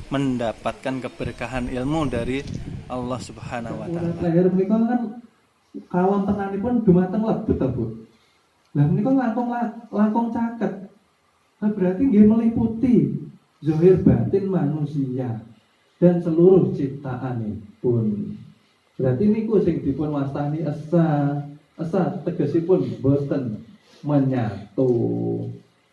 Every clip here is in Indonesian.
mendapatkan keberkahan ilmu dari Allah Subhanahu wa taala. Lahir menika kan kawontenanipun dumateng lebet ta, Bu. Lah menika langkung caket. Nah, berarti nggih meliputi zahir batin manusia dan seluruh ciptaanipun. Berarti niku sing dipun wastani esa tegesipun boten menyatu.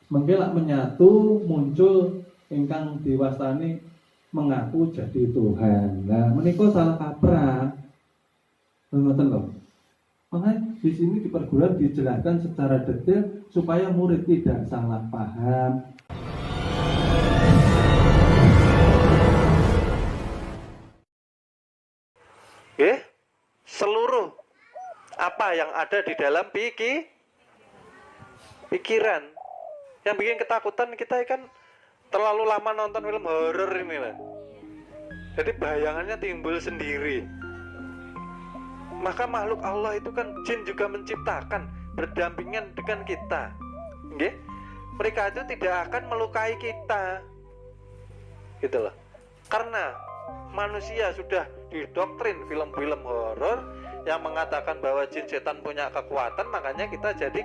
Mengke lak menyatu muncul ingkang diwastani mengaku jadi Tuhan. Nah, menika salah kaprah. Ngoten lho. Makanya di sini di perguruan dijelaskan secara detail supaya murid tidak salah paham. Seluruh apa yang ada di dalam pikiran yang bikin ketakutan kita kan terlalu lama nonton film horor ini lah. Jadi bayangannya timbul sendiri. Maka makhluk Allah itu kan jin juga menciptakan berdampingan dengan kita. Nggih? Mereka itu tidak akan melukai kita. Gitu loh. Karena manusia sudah didoktrin film-film horor yang mengatakan bahwa jin setan punya kekuatan, makanya kita jadi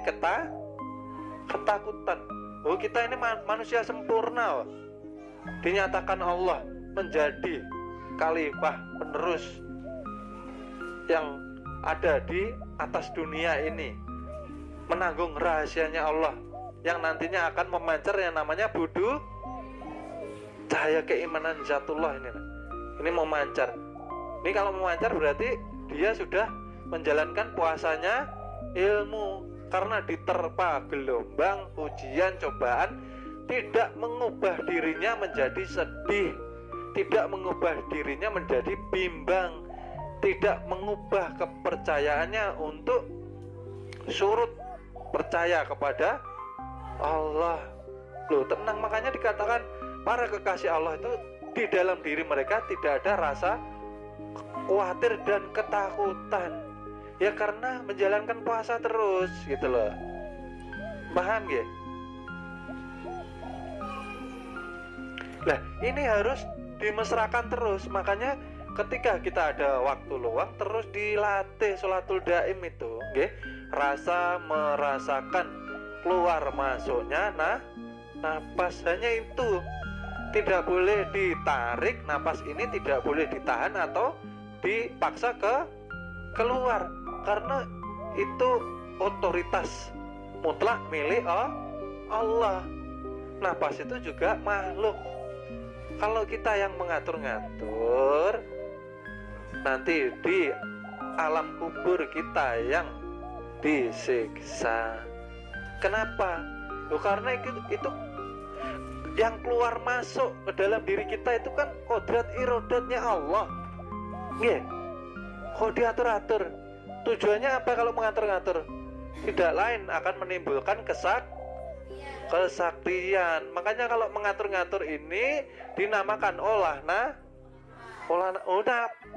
ketakutan. Oh, kita ini manusia sempurna. Dinyatakan Allah menjadi khalifah penerus yang ada di atas dunia ini, menanggung rahasianya Allah yang nantinya akan memancar yang namanya budu cahaya keimanan zatullah ini memancar. Ini kalau memancar berarti dia sudah menjalankan puasanya ilmu, karena diterpa gelombang ujian cobaan tidak mengubah dirinya menjadi sedih, tidak mengubah dirinya menjadi bimbang, tidak mengubah kepercayaannya untuk surut percaya kepada Allah. Loh, tenang, makanya dikatakan para kekasih Allah itu di dalam diri mereka tidak ada rasa khawatir dan ketakutan. Ya karena menjalankan puasa terus gitu loh. Paham ya? Lah, ini harus dimesrakan terus. Makanya ketika kita ada waktu luang terus dilatih sholatul daim itu, nggih. Merasakan keluar masuknya napas, hanya itu. Tidak boleh ditarik, napas ini tidak boleh ditahan atau dipaksa keluar, karena itu otoritas mutlak milik Allah. Napas itu juga makhluk. Kalau kita yang mengatur-ngatur, nanti di alam kubur kita yang disiksa. Kenapa? Karena itu yang keluar masuk ke dalam diri kita itu kan kodrat irodatnya Allah. Nggih. Kok diatur-atur? Tujuannya apa kalau mengatur-ngatur? Tidak lain akan menimbulkan kesaktian. Makanya kalau mengatur-ngatur ini dinamakan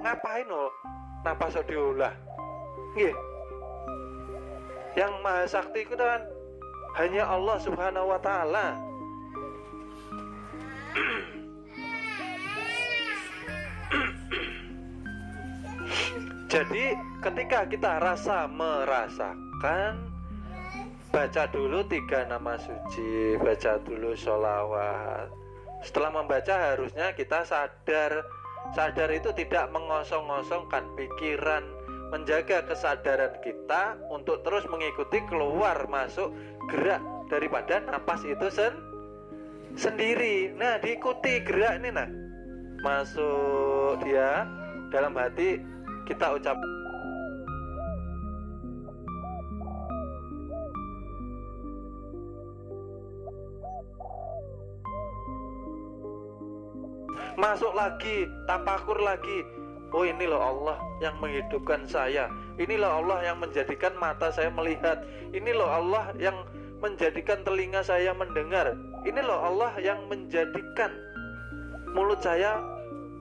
ngapain napas diolah. Nggih. Yang maha sakti itu kan hanya Allah Subhanahu wa taala. Jadi ketika kita merasakan, baca dulu 3 nama suci, baca dulu sholawat. Setelah membaca harusnya kita sadar itu tidak mengosong-ngosongkan pikiran, menjaga kesadaran kita untuk terus mengikuti keluar masuk gerak daripada napas itu sendiri. Nah, diikuti gerak ini masuk dia dalam hati, kita ucap masuk lagi, tapakur lagi. Oh, ini loh Allah yang menghidupkan saya. Ini loh Allah yang menjadikan mata saya melihat. Ini loh Allah yang menjadikan telinga saya mendengar. Ini loh Allah yang menjadikan mulut saya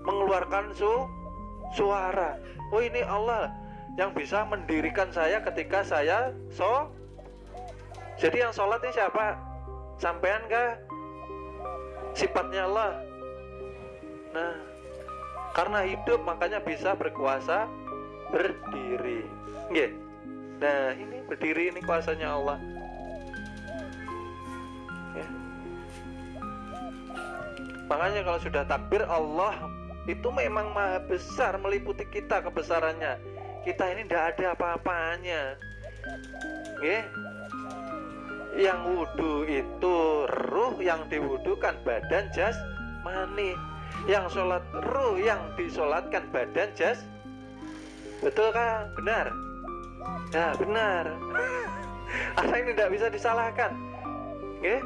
mengeluarkan suara. Oh, ini Allah yang bisa mendirikan saya ketika saya Jadi yang sholat ini siapa? Sampean kah? Sifatnya Allah. Nah, karena hidup makanya bisa berkuasa berdiri. Nggih. Nah, ini berdiri ini kuasanya Allah. Ya. Makanya kalau sudah takbir, Allah itu memang maha besar, meliputi kita kebesarannya. Kita ini tidak ada apa-apanya. Nggih. Yang wudu itu ruh, yang diwudukan badan jasmani. Yang sholat ruh, yang disolatkan badan betul kan? Benar? Ya benar. Karena ini tidak bisa disalahkan. Oke?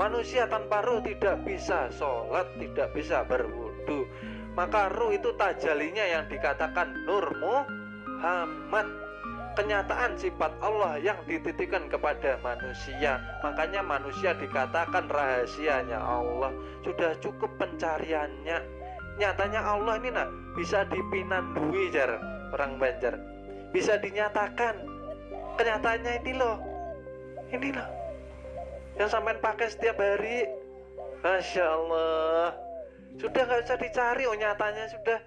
Manusia tanpa ruh tidak bisa sholat, tidak bisa berwudu. Maka ruh itu tajalinya yang dikatakan Nur Muhammad, kenyataan sifat Allah yang dititipkan kepada manusia. Makanya manusia dikatakan rahasianya Allah. Sudah cukup pencariannya. Nyatanya Allah ini bisa dipinandui jar orang Banjar. Bisa dinyatakan. Kenyataannya ini loh. Ini loh. Yang sampean pakai setiap hari. Masya Allah. Sudah gak usah dicari, nyatanya sudah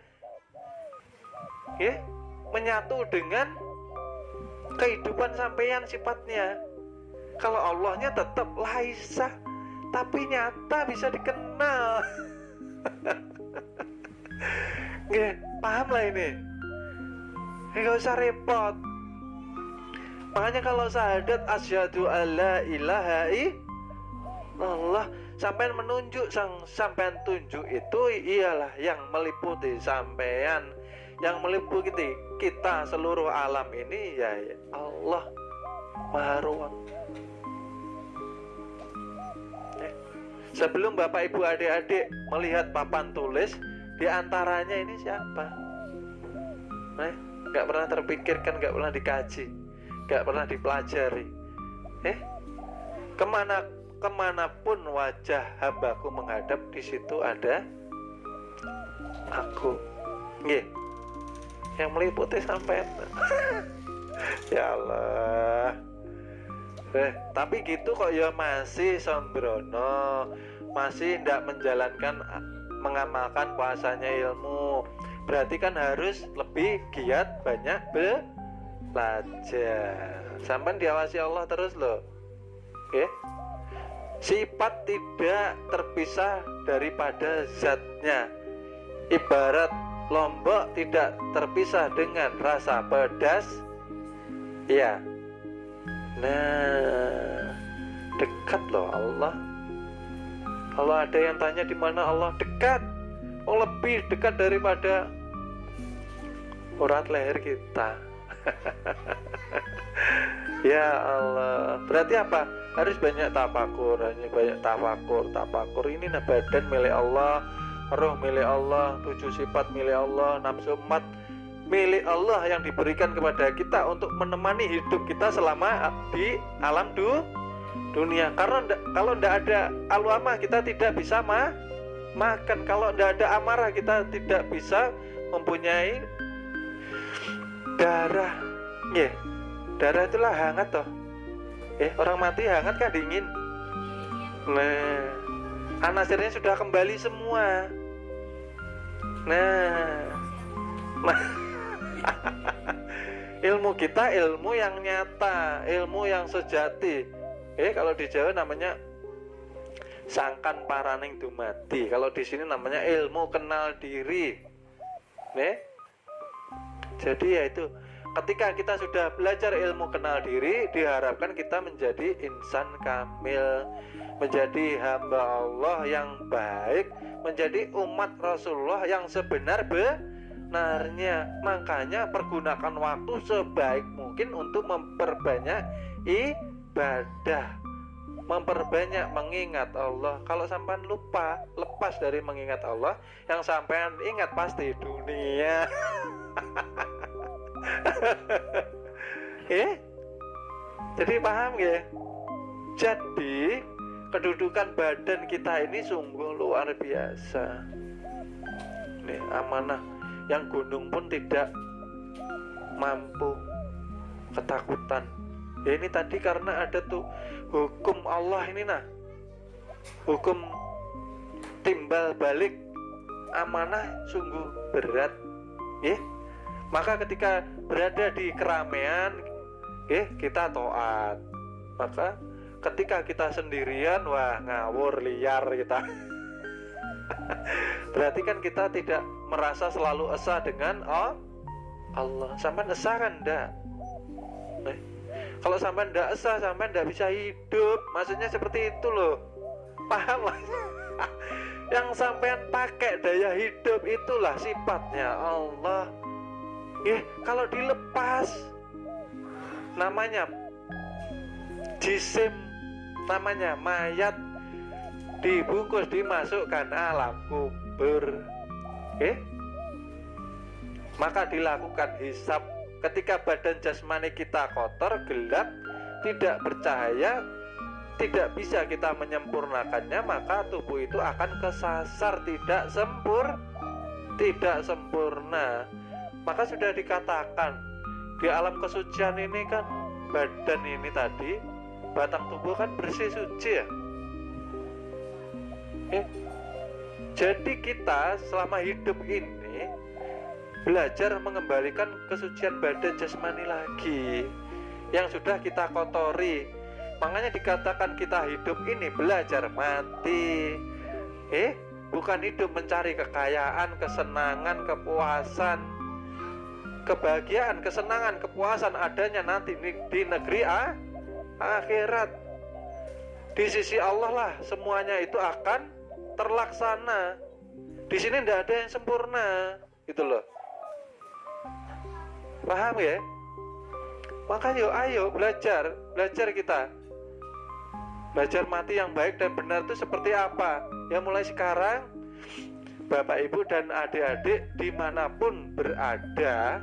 menyatu dengan kehidupan sampeyan sifatnya. Kalau Allahnya tetap laisa, tapi nyata bisa dikenal. Nggih, paham lah ini. Nggak usah repot. Makanya kalau syahadat asyhadu alla ilaha illallah, sampean menunjuk, sampean tunjuk itu ialah yang meliputi sampean, yang meliputi kita seluruh alam ini ya Allah Maha Ruang. Sebelum Bapak Ibu adik-adik melihat papan tulis, di antaranya ini siapa? Gak pernah terpikirkan, gak pernah dikaji, gak pernah dipelajari. Kemanapun wajah hambaku menghadap, di situ ada aku. Nggih. Yang meliputi sampai ya Allah. Tapi gitu kok ya masih sembrono, masih tidak menjalankan, mengamalkan puasanya ilmu. Berarti kan harus lebih giat, banyak belajar. Sampai diawasi Allah terus loh. Sifat tidak terpisah daripada zatnya. Ibarat lombok tidak terpisah dengan rasa pedas. Ya. Nah, dekat loh Allah. Kalau ada yang tanya di mana Allah, dekat. Oh, lebih dekat daripada urat leher kita. Ya Allah. Berarti apa? Harus banyak tafakur, tafakur. Ini badan milik Allah, roh milik Allah, 7 sifat milik Allah, nafsu mat milik Allah yang diberikan kepada kita untuk menemani hidup kita selama di alam dunia. Karena kalau tidak ada al-amah kita tidak bisa makan. Kalau tidak ada amarah kita tidak bisa mempunyai darah. Darah itulah hangat toh. Orang mati hangat kan dingin. Nah, anasirnya sudah kembali semua. Nah. Ilmu kita ilmu yang nyata, ilmu yang sejati. Kalau di Jawa namanya sangkan paraning dumadi. Kalau di sini namanya ilmu kenal diri. Jadi ya itu, ketika kita sudah belajar ilmu kenal diri, diharapkan kita menjadi insan kamil, menjadi hamba Allah yang baik, menjadi umat Rasulullah yang sebenar-benarnya. Makanya pergunakan waktu sebaik mungkin untuk memperbanyak ibadah, memperbanyak mengingat Allah. Kalau sampean lupa, lepas dari mengingat Allah, yang sampean ingat pasti dunia. Jadi paham ya? Jadi kedudukan badan kita ini sungguh luar biasa. Nih amanah yang gunung pun tidak mampu, ketakutan. Ini tadi karena ada tuh hukum Allah ini hukum timbal balik. amanah sungguh berat, ya. Maka ketika berada di keramaian, kita taat. Maka ketika kita sendirian, wah ngawur liar kita. Berarti kan kita tidak merasa selalu esa dengan Allah. Sampai esa kan enggak? Kalau sampai ndak esa, sampai ndak bisa hidup. Maksudnya seperti itu loh. Paham mas? Yang sampean pakai daya hidup itulah sifatnya Allah. Kalau dilepas, namanya jisim, namanya mayat, dibungkus, dimasukkan alam kubur. Maka dilakukan hisab. Ketika badan jasmani kita kotor, gelap, tidak bercahaya, tidak bisa kita menyempurnakannya, maka tubuh itu akan kesasar, tidak sempurna. Maka sudah dikatakan di alam kesucian ini kan, badan ini tadi, batang tubuh kan bersih suci ya. Jadi kita selama hidup ini belajar mengembalikan kesucian badan jasmani lagi yang sudah kita kotori. Makanya dikatakan kita hidup ini belajar mati. Bukan hidup mencari kekayaan, kesenangan, kepuasan. Kebahagiaan, kesenangan, kepuasan adanya nanti di negeri akhirat. Di sisi Allah lah semuanya itu akan terlaksana. Di sini tidak ada yang sempurna, gitu loh. Paham ya? Maka ayo belajar kita. Belajar mati yang baik dan benar itu seperti apa? Ya mulai sekarang Bapak Ibu dan adik-adik dimanapun berada,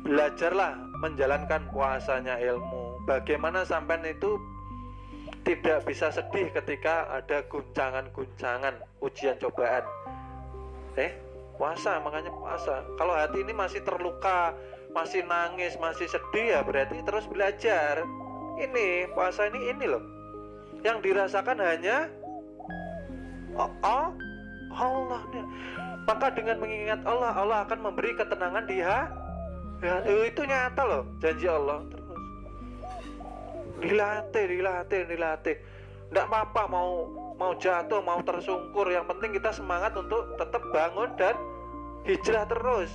belajarlah menjalankan puasanya ilmu. Bagaimana sampean itu tidak bisa sedih ketika ada guncangan-guncangan, ujian cobaan. Puasa, makanya puasa. Kalau hati ini masih terluka, masih nangis, masih sedih, ya berarti terus belajar. Ini puasa ini loh. Yang dirasakan hanya Allah. Maka dengan mengingat Allah, Allah akan memberi ketenangan di hati. Itu nyata loh, janji Allah. Terus dilatih. Nggak apa-apa mau jatuh, mau tersungkur. Yang penting kita semangat untuk tetap bangun dan hijrah terus.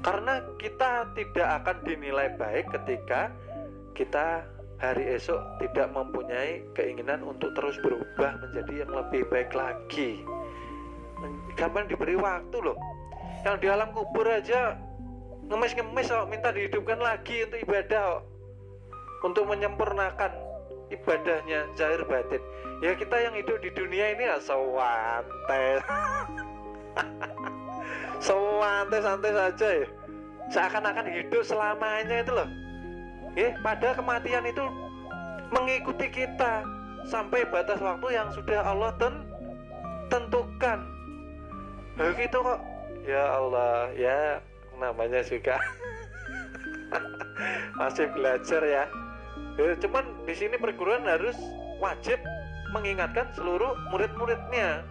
Karena kita tidak akan dinilai baik ketika kita hari esok tidak mempunyai keinginan untuk terus berubah menjadi yang lebih baik lagi. Gampang diberi waktu loh. Yang di alam kubur aja ngemis-ngemis minta dihidupkan lagi untuk ibadah, untuk menyempurnakan ibadahnya zahir batin. Ya kita yang hidup di dunia ini ya santai saja ya, seakan-akan hidup selamanya itu loh. Pada kematian itu mengikuti kita sampai batas waktu yang sudah Allah tentukan. Begitu kok. Ya Allah, ya namanya juga masih belajar ya. Cuman di sini perguruan harus wajib mengingatkan seluruh murid-muridnya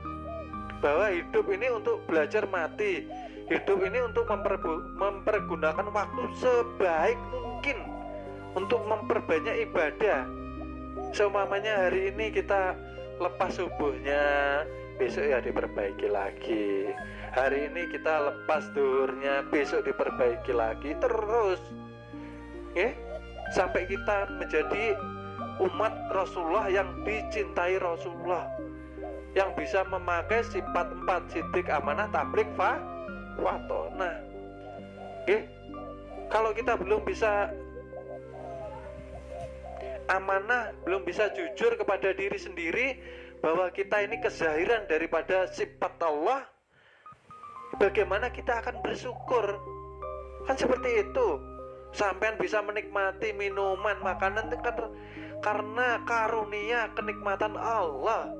bahwa hidup ini untuk belajar mati, hidup ini untuk mempergunakan waktu sebaik mungkin untuk memperbanyak ibadah. Seumpamanya hari ini kita lepas subuhnya, besok ya diperbaiki lagi. Hari ini kita lepas duhurnya, besok diperbaiki lagi, terus sampai kita menjadi umat Rasulullah yang dicintai Rasulullah, yang bisa memakai sifat 4, sidik, amanah, tablik, fatona. Kalau kita belum bisa amanah, belum bisa jujur kepada diri sendiri bahwa kita ini kezahiran daripada sifat Allah, bagaimana kita akan bersyukur? Kan seperti itu. Sampean bisa menikmati minuman, makanan itu kan karena karunia kenikmatan Allah.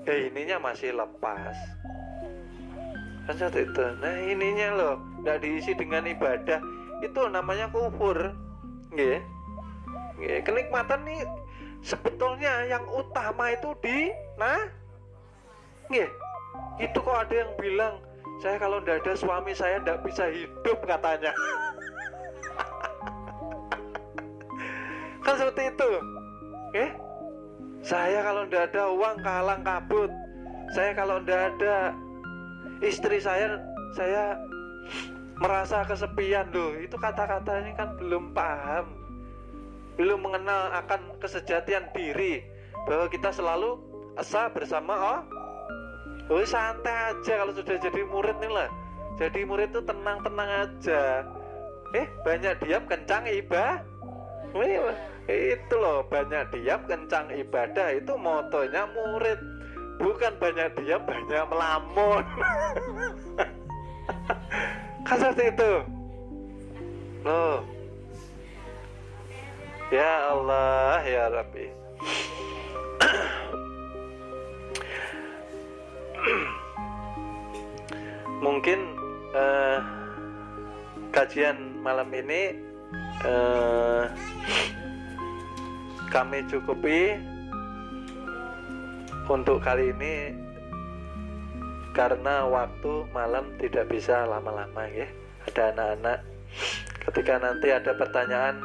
Ininya masih lepas. Kan seperti itu. Nah ininya loh, tidak diisi dengan ibadah, itu namanya kufur. Kenikmatan nih sebetulnya yang utama itu Nggih. Itu kok ada yang bilang, saya kalau ndak ada suami saya ndak bisa hidup katanya. Kan seperti itu. Saya kalau ndak ada uang kalang kabut. Saya kalau ndak ada istri saya merasa kesepian loh. Itu kata-katanya kan belum paham, belum mengenal akan kesejatian diri, bahwa kita selalu asa bersama santai aja. Kalau sudah jadi murid nih lah, jadi murid itu tenang-tenang aja. Banyak diam kencang ibadah. Itu loh, banyak diam kencang ibadah, itu motonya murid. Bukan banyak diam banyak melamun. Kan seperti itu loh. Ya Allah ya Rabbi. Mungkin kajian malam ini kami cukupi untuk kali ini, karena waktu malam tidak bisa lama-lama ya. Ada anak-anak, ketika nanti ada pertanyaan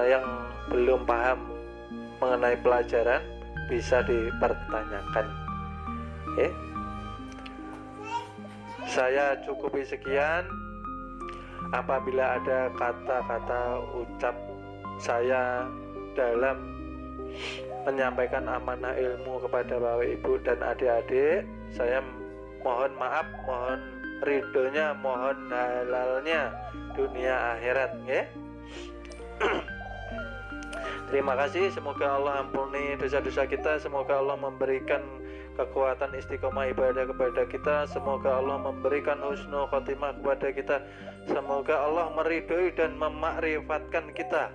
yang belum paham mengenai pelajaran, bisa dipertanyakan ya. Saya cukupi sekian. Apabila ada kata-kata ucap saya dalam menyampaikan amanah ilmu kepada Bapak Ibu dan adik-adik, saya mohon maaf, mohon ridhonya, mohon halalnya dunia akhirat ya. Terima kasih, semoga Allah ampuni dosa-dosa kita, semoga Allah memberikan kekuatan istiqomah ibadah kepada kita, semoga Allah memberikan husnul khotimah kepada kita, semoga Allah meridhoi dan memakrifatkan kita.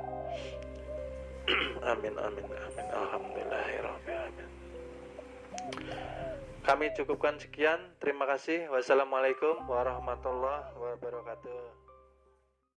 Amin amin amin. Alhamdulillahirabbil alamin. Kami cukupkan sekian. Terima kasih. Wassalamualaikum warahmatullahi wabarakatuh.